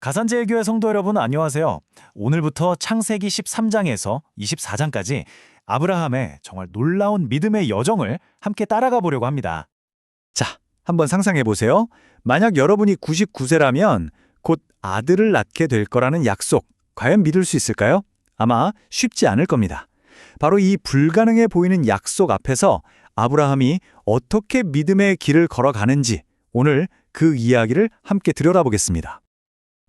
가산제일교회 성도 여러분 안녕하세요. 오늘부터 창세기 13장에서 24장까지 아브라함의 정말 놀라운 믿음의 여정을 함께 따라가 보려고 합니다. 자, 한번 상상해 보세요. 만약 여러분이 99세라면 곧 아들을 낳게 될 거라는 약속, 과연 믿을 수 있을까요? 아마 쉽지 않을 겁니다. 바로 이 불가능해 보이는 약속 앞에서 아브라함이 어떻게 믿음의 길을 걸어가는지 오늘 그 이야기를 함께 들여다보겠습니다.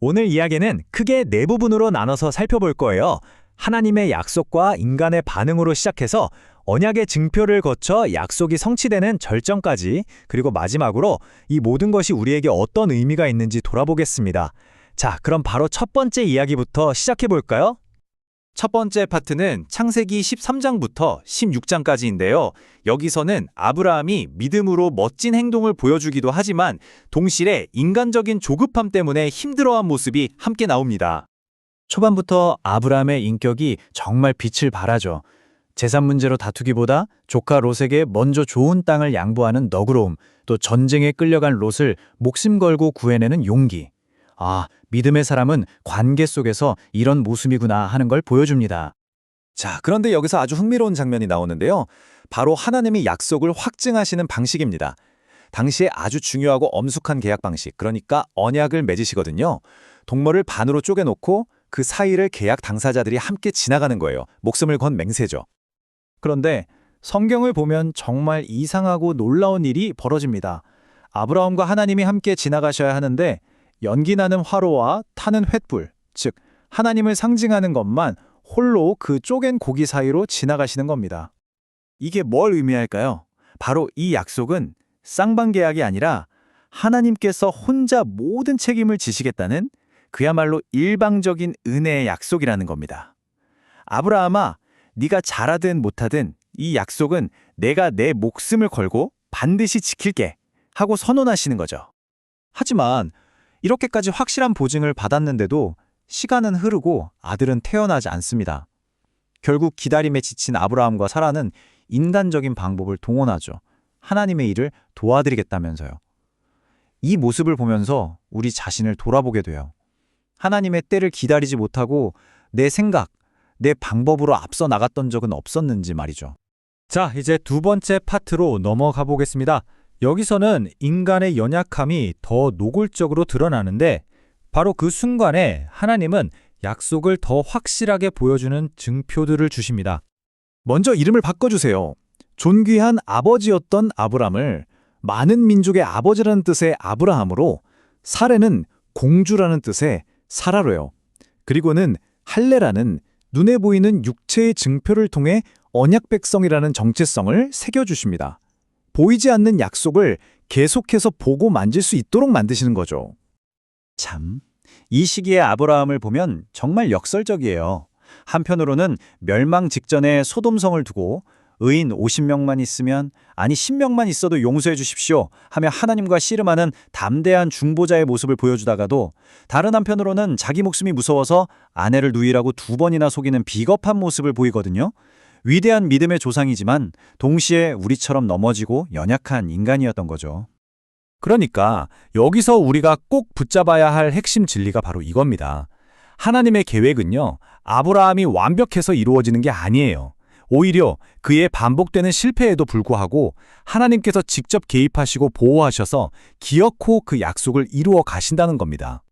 오늘 이야기는 크게 네 부분으로 나눠서 살펴볼 거예요. 하나님의 약속과 인간의 반응으로 시작해서 언약의 증표를 거쳐 약속이 성취되는 절정까지, 그리고 마지막으로 이 모든 것이 우리에게 어떤 의미가 있는지 돌아보겠습니다. 자, 그럼 바로 첫 번째 이야기부터 시작해 볼까요? 첫 번째 파트는 창세기 13장부터 16장까지인데요. 여기서는 아브라함이 믿음으로 멋진 행동을 보여주기도 하지만 동시에 인간적인 조급함 때문에 힘들어한 모습이 함께 나옵니다. 초반부터 아브라함의 인격이 정말 빛을 발하죠. 재산 문제로 다투기보다 조카 롯에게 먼저 좋은 땅을 양보하는 너그러움, 또 전쟁에 끌려간 롯을 목숨 걸고 구해내는 용기. 믿음의 사람은 관계 속에서 이런 모습이구나 하는 걸 보여줍니다. 자, 그런데 여기서 아주 흥미로운 장면이 나오는데요. 바로 하나님이 약속을 확증하시는 방식입니다. 당시에 아주 중요하고 엄숙한 계약 방식, 그러니까 언약을 맺으시거든요. 동물을 반으로 쪼개놓고 그 사이를 계약 당사자들이 함께 지나가는 거예요. 목숨을 건 맹세죠. 그런데 성경을 보면 정말 이상하고 놀라운 일이 벌어집니다. 아브라함과 하나님이 함께 지나가셔야 하는데 연기 나는 화로와 타는 횃불, 즉 하나님을 상징하는 것만 홀로 그 쪼갠 고기 사이로 지나가시는 겁니다. 이게 뭘 의미할까요? 바로 이 약속은 쌍방계약이 아니라 하나님께서 혼자 모든 책임을 지시겠다는 그야말로 일방적인 은혜의 약속이라는 겁니다. 아브라함아, 네가 잘하든 못하든 이 약속은 내가 내 목숨을 걸고 반드시 지킬게 하고 선언하시는 거죠. 하지만 이렇게까지 확실한 보증을 받았는데도 시간은 흐르고 아들은 태어나지 않습니다. 결국 기다림에 지친 아브라함과 사라는 인간적인 방법을 동원하죠. 하나님의 일을 도와드리겠다면서요. 이 모습을 보면서 우리 자신을 돌아보게 돼요. 하나님의 때를 기다리지 못하고 내 생각, 내 방법으로 앞서 나갔던 적은 없었는지 말이죠. 자, 이제 두 번째 파트로 넘어가 보겠습니다. 여기서는 인간의 연약함이 더 노골적으로 드러나는데 바로 그 순간에 하나님은 약속을 더 확실하게 보여주는 증표들을 주십니다. 먼저 이름을 바꿔주세요. 존귀한 아버지였던 아브람을 많은 민족의 아버지라는 뜻의 아브라함으로, 사레는 공주라는 뜻의 사라로요. 그리고는 할례라는 눈에 보이는 육체의 증표를 통해 언약 백성이라는 정체성을 새겨주십니다. 보이지 않는 약속을 계속해서 보고 만질 수 있도록 만드시는 거죠. 참, 이 시기의 아브라함을 보면 정말 역설적이에요. 한편으로는 멸망 직전에 소돔성을 두고 의인 50명만 있으면, 아니 10명만 있어도 용서해 주십시오 하며 하나님과 씨름하는 담대한 중보자의 모습을 보여주다가도, 다른 한편으로는 자기 목숨이 무서워서 아내를 누이라고 2번이나 속이는 비겁한 모습을 보이거든요. 위대한 믿음의 조상이지만 동시에 우리처럼 넘어지고 연약한 인간이었던 거죠. 그러니까 여기서 우리가 꼭 붙잡아야 할 핵심 진리가 바로 이겁니다. 하나님의 계획은요, 아브라함이 완벽해서 이루어지는 게 아니에요. 오히려 그의 반복되는 실패에도 불구하고 하나님께서 직접 개입하시고 보호하셔서 기어코 그 약속을 이루어 가신다는 겁니다.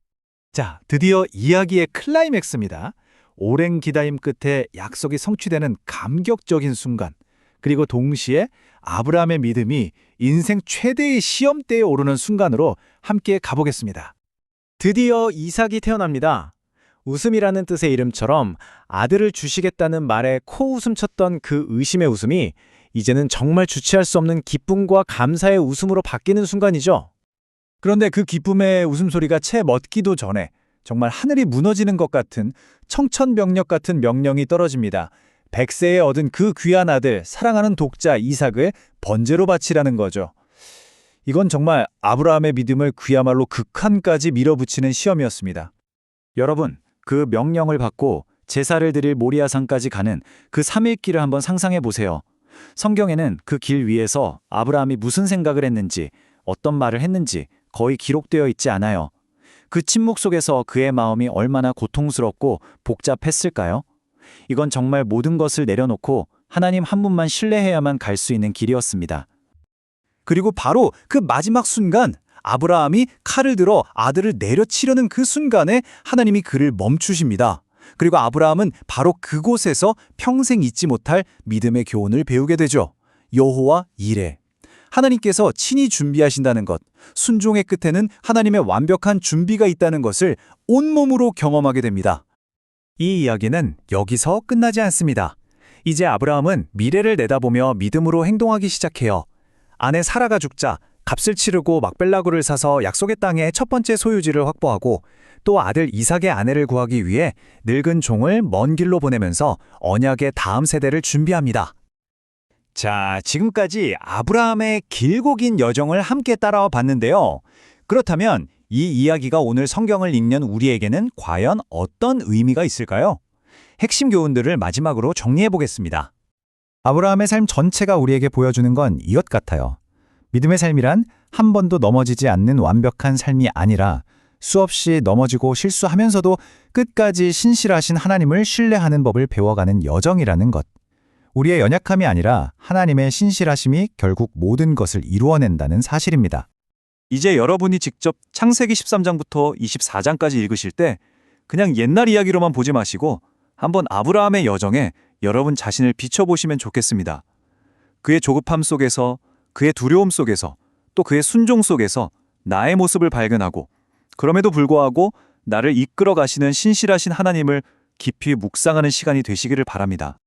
자, 드디어 이야기의 클라이맥스입니다. 오랜 기다림 끝에 약속이 성취되는 감격적인 순간, 그리고 동시에 아브라함의 믿음이 인생 최대의 시험대에 오르는 순간으로 함께 가보겠습니다. 드디어 이삭이 태어납니다. 웃음이라는 뜻의 이름처럼 아들을 주시겠다는 말에 코웃음 쳤던 그 의심의 웃음이 이제는 정말 주체할 수 없는 기쁨과 감사의 웃음으로 바뀌는 순간이죠. 그런데 그 기쁨의 웃음소리가 채 멎기도 전에 정말 하늘이 무너지는 것 같은 청천벽력 같은 명령이 떨어집니다. 100세에 얻은 그 귀한 아들, 사랑하는 독자 이삭을 번제로 바치라는 거죠. 이건 정말 아브라함의 믿음을 그야말로 극한까지 밀어붙이는 시험이었습니다. 여러분, 그 명령을 받고 제사를 드릴 모리아산까지 가는 그 3일 길을 한번 상상해 보세요. 성경에는 그 길 위에서 아브라함이 무슨 생각을 했는지, 어떤 말을 했는지 거의 기록되어 있지 않아요. 그 침묵 속에서 그의 마음이 얼마나 고통스럽고 복잡했을까요? 이건 정말 모든 것을 내려놓고 하나님 한 분만 신뢰해야만 갈 수 있는 길이었습니다. 그리고 바로 그 마지막 순간 아브라함이 칼을 들어 아들을 내려치려는 그 순간에 하나님이 그를 멈추십니다. 그리고 아브라함은 바로 그곳에서 평생 잊지 못할 믿음의 교훈을 배우게 되죠. 여호와 이레. 하나님께서 친히 준비하신다는 것, 순종의 끝에는 하나님의 완벽한 준비가 있다는 것을 온몸으로 경험하게 됩니다. 이 이야기는 여기서 끝나지 않습니다. 이제 아브라함은 미래를 내다보며 믿음으로 행동하기 시작해요. 아내 사라가 죽자 값을 치르고 막벨라구를 사서 약속의 땅의 첫 번째 소유지를 확보하고 또 아들 이삭의 아내를 구하기 위해 늙은 종을 먼 길로 보내면서 언약의 다음 세대를 준비합니다. 자, 지금까지 아브라함의 길고 긴 여정을 함께 따라와 봤는데요. 그렇다면 이 이야기가 오늘 성경을 읽는 우리에게는 과연 어떤 의미가 있을까요? 핵심 교훈들을 마지막으로 정리해 보겠습니다. 아브라함의 삶 전체가 우리에게 보여주는 건 이것 같아요. 믿음의 삶이란 한 번도 넘어지지 않는 완벽한 삶이 아니라 수없이 넘어지고 실수하면서도 끝까지 신실하신 하나님을 신뢰하는 법을 배워가는 여정이라는 것. 우리의 연약함이 아니라 하나님의 신실하심이 결국 모든 것을 이루어낸다는 사실입니다. 이제 여러분이 직접 창세기 13장부터 24장까지 읽으실 때 그냥 옛날 이야기로만 보지 마시고 한번 아브라함의 여정에 여러분 자신을 비춰보시면 좋겠습니다. 그의 조급함 속에서, 그의 두려움 속에서, 또 그의 순종 속에서 나의 모습을 발견하고 그럼에도 불구하고 나를 이끌어 가시는 신실하신 하나님을 깊이 묵상하는 시간이 되시기를 바랍니다.